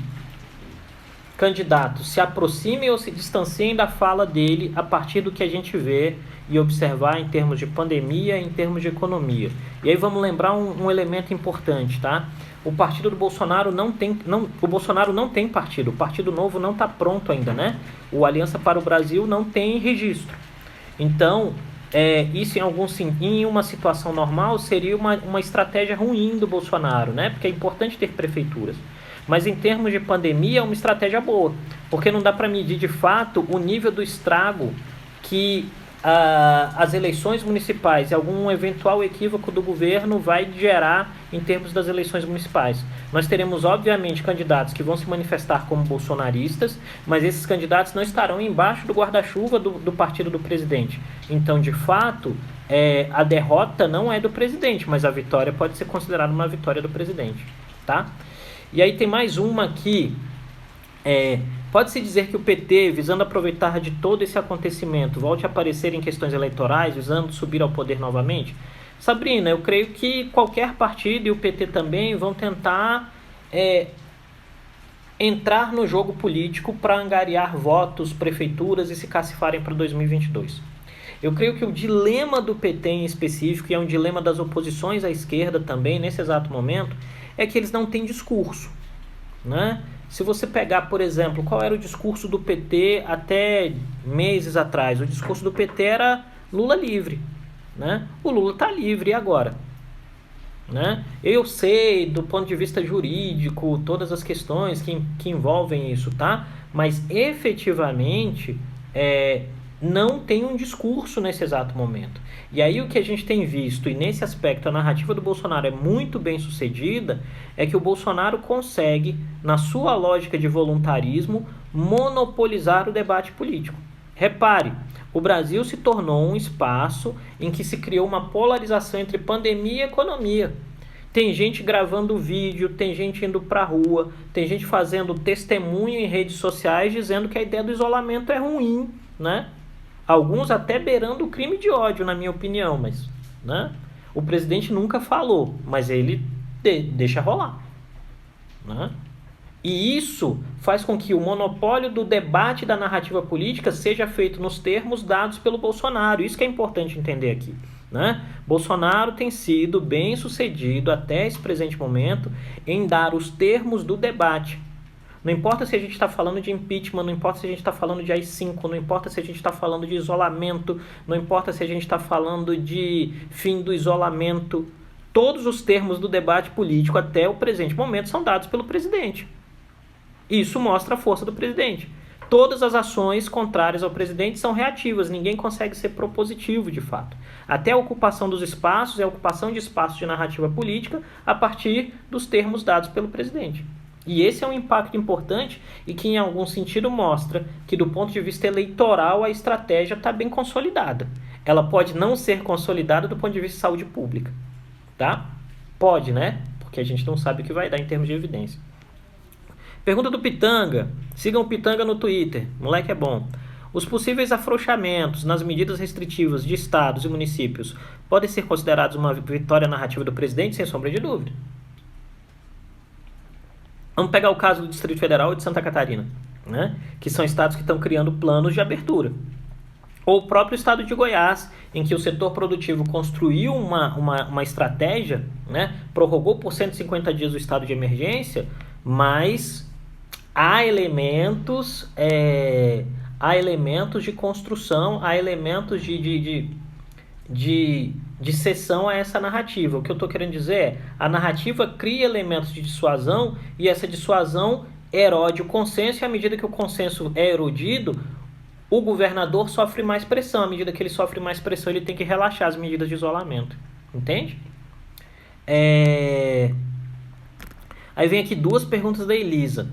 candidatos se aproximem ou se distanciem da fala dele a partir do que a gente vê e observar em termos de pandemia, em termos de economia. E aí vamos lembrar um elemento importante, tá? O partido do Bolsonaro o Bolsonaro não tem partido, o Partido Novo não está pronto ainda, né? O Aliança para o Brasil não tem registro. Então, isso em uma situação normal seria uma estratégia ruim do Bolsonaro, né? Porque é importante ter prefeituras. Mas em termos de pandemia é uma estratégia boa, porque não dá para medir de fato o nível do estrago que as eleições municipais e algum eventual equívoco do governo vai gerar em termos das eleições municipais. Nós teremos, obviamente, candidatos que vão se manifestar como bolsonaristas, mas esses candidatos não estarão embaixo do guarda-chuva do partido do presidente. Então, de fato, a derrota não é do presidente, mas a vitória pode ser considerada uma vitória do presidente, tá? E aí tem mais uma aqui. Pode-se dizer que o PT, visando aproveitar de todo esse acontecimento, volte a aparecer em questões eleitorais, visando subir ao poder novamente? Sabrina, eu creio que qualquer partido, e o PT também, vão tentar entrar no jogo político para angariar votos, prefeituras e se cacifarem para 2022. Eu creio que o dilema do PT em específico, e é um dilema das oposições à esquerda também, nesse exato momento, é que eles não têm discurso, né? Se você pegar, por exemplo, qual era o discurso do PT até meses atrás? O discurso do PT era Lula livre, né? O Lula está livre, e agora? Né? Eu sei, do ponto de vista jurídico, todas as questões que envolvem isso, tá? Mas efetivamente não tem um discurso nesse exato momento. E aí o que a gente tem visto, e nesse aspecto a narrativa do Bolsonaro é muito bem sucedida, é que o Bolsonaro consegue, na sua lógica de voluntarismo, monopolizar o debate político. Repare, o Brasil se tornou um espaço em que se criou uma polarização entre pandemia e economia. Tem gente gravando vídeo, tem gente indo para a rua, tem gente fazendo testemunho em redes sociais dizendo que a ideia do isolamento é ruim, né? Alguns até beirando o crime de ódio, na minha opinião, mas, né? O presidente nunca falou, mas ele deixa rolar, né? E isso faz com que o monopólio do debate da narrativa política seja feito nos termos dados pelo Bolsonaro. Isso que é importante entender aqui, né? Bolsonaro tem sido bem sucedido até esse presente momento em dar os termos do debate. Não importa se a gente está falando de impeachment, não importa se a gente está falando de AI-5, não importa se a gente está falando de isolamento, não importa se a gente está falando de fim do isolamento. Todos os termos do debate político até o presente momento são dados pelo presidente. Isso mostra a força do presidente. Todas as ações contrárias ao presidente são reativas, ninguém consegue ser propositivo de fato. Até a ocupação dos espaços, a ocupação de espaços de narrativa política a partir dos termos dados pelo presidente. E esse é um impacto importante e que, em algum sentido, mostra que, do ponto de vista eleitoral, a estratégia está bem consolidada. Ela pode não ser consolidada do ponto de vista de saúde pública, tá? Pode, né? Porque a gente não sabe o que vai dar em termos de evidência. Pergunta do Pitanga. Sigam o Pitanga no Twitter. Moleque é bom. Os possíveis afrouxamentos nas medidas restritivas de estados e municípios podem ser considerados uma vitória narrativa do presidente, sem sombra de dúvida. Vamos pegar o caso do Distrito Federal e de Santa Catarina, né? Que são estados que estão criando planos de abertura. Ou o próprio estado de Goiás, em que o setor produtivo construiu uma estratégia, né, prorrogou por 150 dias o estado de emergência, mas há elementos de construção, há elementos de cessão a essa narrativa. O que eu estou querendo dizer é, a narrativa cria elementos de dissuasão e essa dissuasão erode o consenso, e à medida que o consenso é erodido, o governador sofre mais pressão. À medida que ele sofre mais pressão, ele tem que relaxar as medidas de isolamento. Entende? Aí vem aqui duas perguntas da Elisa.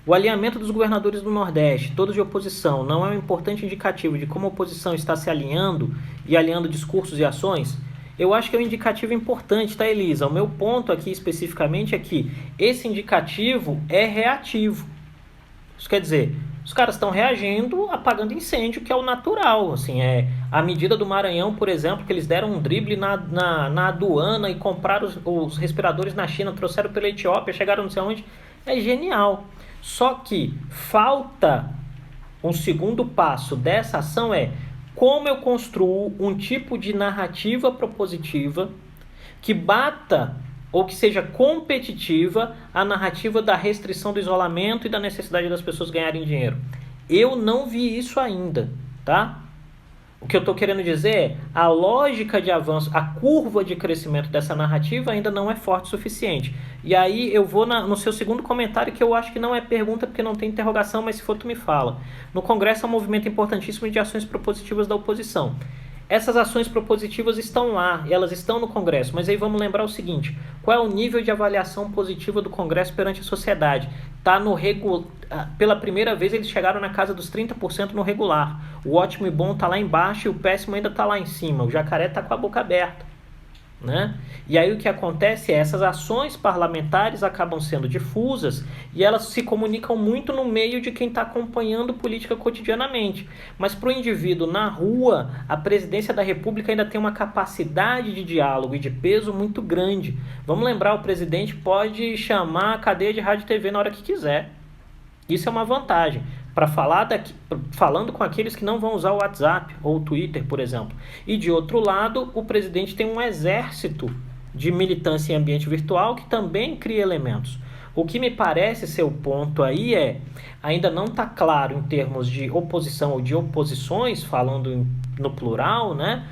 O alinhamento dos governadores do Nordeste, todos de oposição, não é um importante indicativo de como a oposição está se alinhando e alinhando discursos e ações? Eu acho que é um indicativo importante, tá, Elisa? O meu ponto aqui especificamente é que esse indicativo é reativo. Isso quer dizer, os caras estão reagindo apagando incêndio, que é o natural. Assim, a medida do Maranhão, por exemplo, que eles deram um drible na aduana e compraram os respiradores na China, trouxeram pela Etiópia, chegaram não sei onde. É genial. Só que falta um segundo passo dessa ação como eu construo um tipo de narrativa propositiva que bata ou que seja competitiva à narrativa da restrição do isolamento e da necessidade das pessoas ganharem dinheiro. Eu não vi isso ainda, tá? O que eu estou querendo dizer é, a lógica de avanço, a curva de crescimento dessa narrativa ainda não é forte o suficiente. E aí eu vou no seu segundo comentário, que eu acho que não é pergunta porque não tem interrogação, mas se for tu me fala. No Congresso é um movimento importantíssimo de ações propositivas da oposição. Essas ações propositivas estão lá, elas estão no Congresso, mas aí vamos lembrar o seguinte, qual é o nível de avaliação positiva do Congresso perante a sociedade? Pela primeira vez eles chegaram na casa dos 30% no regular, o ótimo e bom está lá embaixo e o péssimo ainda está lá em cima, o jacaré está com a boca aberta. Né? E aí o que acontece é essas ações parlamentares acabam sendo difusas e elas se comunicam muito no meio de quem está acompanhando política cotidianamente, mas para o indivíduo na rua, a presidência da República ainda tem uma capacidade de diálogo e de peso muito grande. Vamos lembrar, o presidente pode chamar a cadeia de rádio e TV na hora que quiser. Isso é uma vantagem para falando com aqueles que não vão usar o WhatsApp ou o Twitter, por exemplo. E de outro lado, o presidente tem um exército de militância em ambiente virtual que também cria elementos. O que me parece ser o ponto aí ainda não está claro em termos de oposição ou de oposições, falando no plural, né?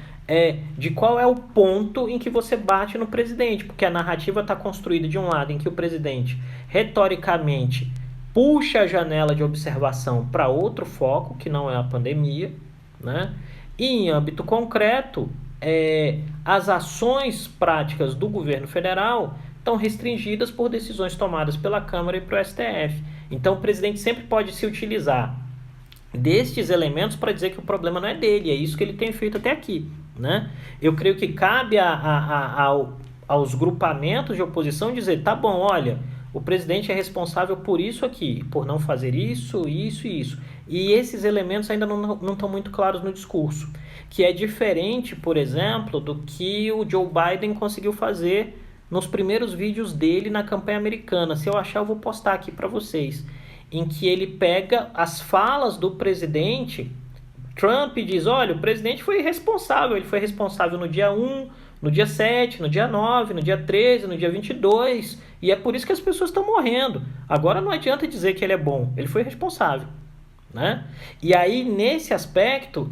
De qual é o ponto em que você bate no presidente, porque a narrativa está construída de um lado em que o presidente, retoricamente, puxa a janela de observação para outro foco, que não é a pandemia, né? E em âmbito concreto, as ações práticas do governo federal estão restringidas por decisões tomadas pela Câmara e pelo STF. Então o presidente sempre pode se utilizar destes elementos para dizer que o problema não é dele, é isso que ele tem feito até aqui, né? Eu creio que cabe aos grupamentos de oposição dizer, tá bom, olha, o presidente é responsável por isso aqui, por não fazer isso, isso e isso. E esses elementos ainda não estão muito claros no discurso, que é diferente, por exemplo, do que o Joe Biden conseguiu fazer nos primeiros vídeos dele na campanha americana. Se eu achar, eu vou postar aqui para vocês, em que ele pega as falas do presidente Trump e diz, olha, o presidente foi responsável, ele foi responsável no dia 1, no dia 7, no dia 9, no dia 13, no dia 22, e é por isso que as pessoas estão morrendo. Agora não adianta dizer que ele é bom, ele foi responsável, né? E aí, nesse aspecto,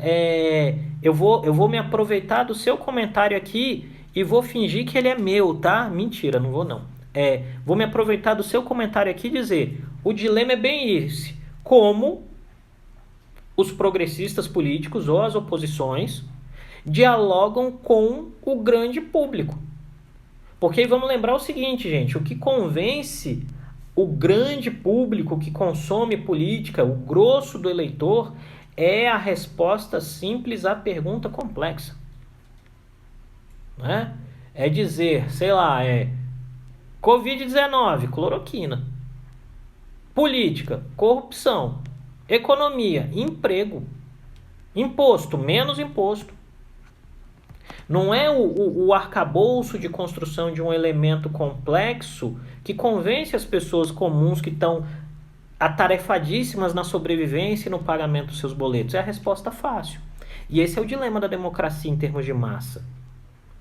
eu vou me aproveitar do seu comentário aqui e vou fingir que ele é meu, tá? Mentira, não vou não. Vou me aproveitar do seu comentário aqui e dizer, o dilema é bem esse, como os progressistas políticos ou as oposições dialogam com o grande público. Porque aí vamos lembrar o seguinte, gente, o que convence o grande público que consome política, o grosso do eleitor, é a resposta simples à pergunta complexa. Né? É dizer, sei lá, Covid-19, cloroquina. Política, corrupção. Economia, emprego. Imposto, menos imposto. Não é o arcabouço de construção de um elemento complexo que convence as pessoas comuns que estão atarefadíssimas na sobrevivência e no pagamento dos seus boletos. É a resposta fácil. E esse é o dilema da democracia em termos de massa,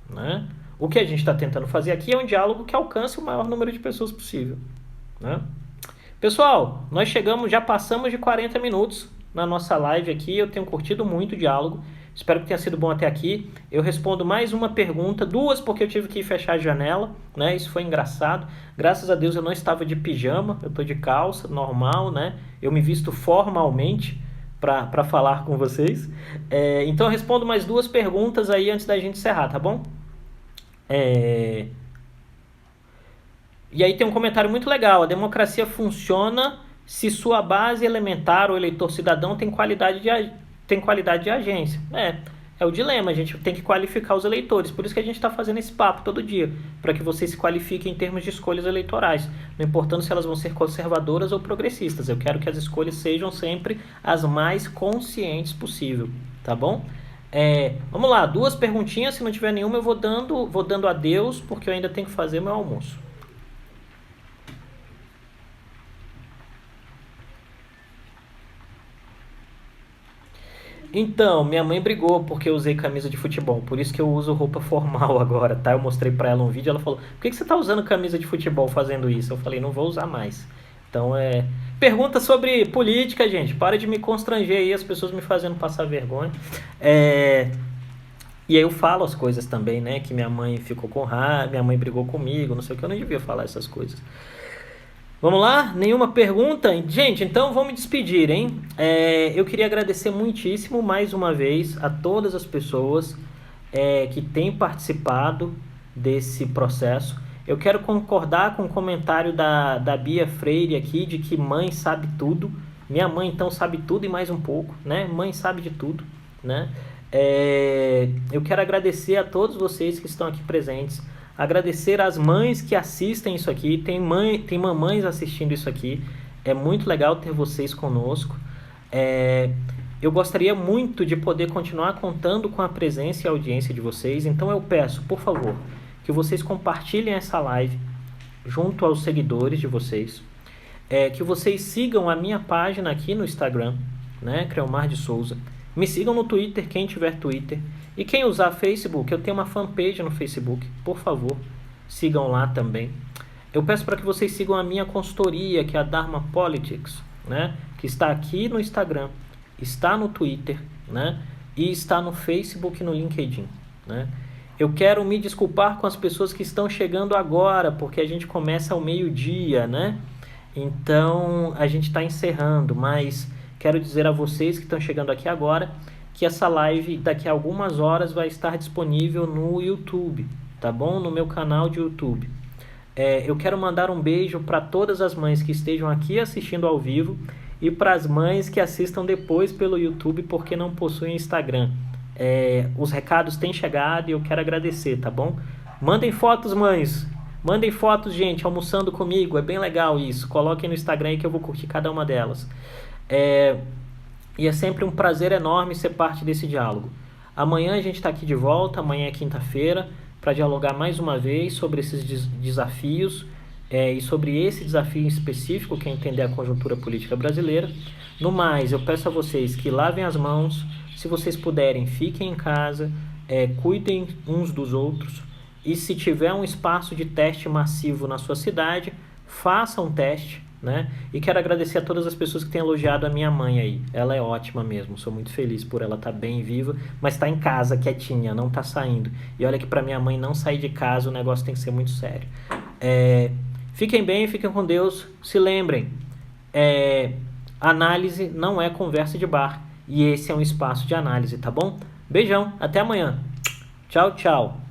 né? O que a gente está tentando fazer aqui é um diálogo que alcance o maior número de pessoas possível, né? Pessoal, nós já passamos de 40 minutos na nossa live aqui. Eu tenho curtido muito o diálogo. Espero que tenha sido bom até aqui. Eu respondo mais uma pergunta, duas porque eu tive que fechar a janela, né? Isso foi engraçado. Graças a Deus eu não estava de pijama, eu estou de calça, normal, né? Eu me visto formalmente para falar com vocês. Então eu respondo mais duas perguntas aí antes da gente encerrar, tá bom? E aí tem um comentário muito legal. A democracia funciona se sua base elementar, o eleitor cidadão, tem qualidade de agência. É o dilema, a gente tem que qualificar os eleitores. Por isso que a gente está fazendo esse papo todo dia, para que vocês se qualifiquem em termos de escolhas eleitorais, não importando se elas vão ser conservadoras ou progressistas. Eu quero que as escolhas sejam sempre as mais conscientes possível, tá bom? Vamos lá, duas perguntinhas. Se não tiver nenhuma, eu vou dando adeus, porque eu ainda tenho que fazer meu almoço. Então, minha mãe brigou porque eu usei camisa de futebol, por isso que eu uso roupa formal agora, tá? Eu mostrei pra ela um vídeo, ela falou: por que você tá usando camisa de futebol fazendo isso? Eu falei: não vou usar mais. Então, pergunta sobre política, gente. Para de me constranger aí, as pessoas me fazendo passar vergonha. E aí eu falo as coisas também, né? Que minha mãe ficou com raiva, minha mãe brigou comigo, não sei o que, eu não devia falar essas coisas. Vamos lá? Nenhuma pergunta? Gente, então vou me despedir, hein? Eu queria agradecer muitíssimo mais uma vez a todas as pessoas que têm participado desse processo. Eu quero concordar com o comentário da Bia Freire aqui, de que mãe sabe tudo. Minha mãe, então, sabe tudo e mais um pouco, né? Mãe sabe de tudo, né? Eu quero agradecer a todos vocês que estão aqui presentes. Agradecer às mães que assistem isso aqui. Tem mamães assistindo isso aqui. É muito legal ter vocês conosco. Eu gostaria muito de poder continuar contando com a presença e a audiência de vocês. Então eu peço, por favor, que vocês compartilhem essa live junto aos seguidores de vocês. Que vocês sigam a minha página aqui no Instagram, né? Creomar de Souza. Me sigam no Twitter, quem tiver Twitter. E quem usar Facebook, eu tenho uma fanpage no Facebook, por favor, sigam lá também. Eu peço para que vocês sigam a minha consultoria, que é a Dharma Politics, né? Que está aqui no Instagram, está no Twitter, né? E está no Facebook e no LinkedIn, né? Eu quero me desculpar com as pessoas que estão chegando agora, porque a gente começa ao meio-dia, né? Então, a gente está encerrando, mas quero dizer a vocês que estão chegando aqui agora que essa live daqui a algumas horas vai estar disponível no YouTube, tá bom? No meu canal de YouTube. Eu quero mandar um beijo para todas as mães que estejam aqui assistindo ao vivo e para as mães que assistam depois pelo YouTube porque não possuem Instagram. Os recados têm chegado e eu quero agradecer, tá bom? Mandem fotos, mães. Mandem fotos, gente, almoçando comigo. É bem legal isso. Coloquem no Instagram aí que eu vou curtir cada uma delas. E é sempre um prazer enorme ser parte desse diálogo. Amanhã a gente está aqui de volta, amanhã é quinta-feira, para dialogar mais uma vez sobre esses desafios e sobre esse desafio específico, que é entender a conjuntura política brasileira. No mais, eu peço a vocês que lavem as mãos, se vocês puderem, fiquem em casa, cuidem uns dos outros, e se tiver um espaço de teste massivo na sua cidade, faça um teste, né? E quero agradecer a todas as pessoas que têm elogiado a minha mãe aí. Ela é ótima mesmo, sou muito feliz por ela estar bem viva, mas está em casa, quietinha, não está saindo. E olha que para minha mãe não sair de casa o negócio tem que ser muito sério. Fiquem bem, fiquem com Deus. Se lembrem, análise não é conversa de bar. E esse é um espaço de análise, tá bom? Beijão, até amanhã. Tchau, tchau.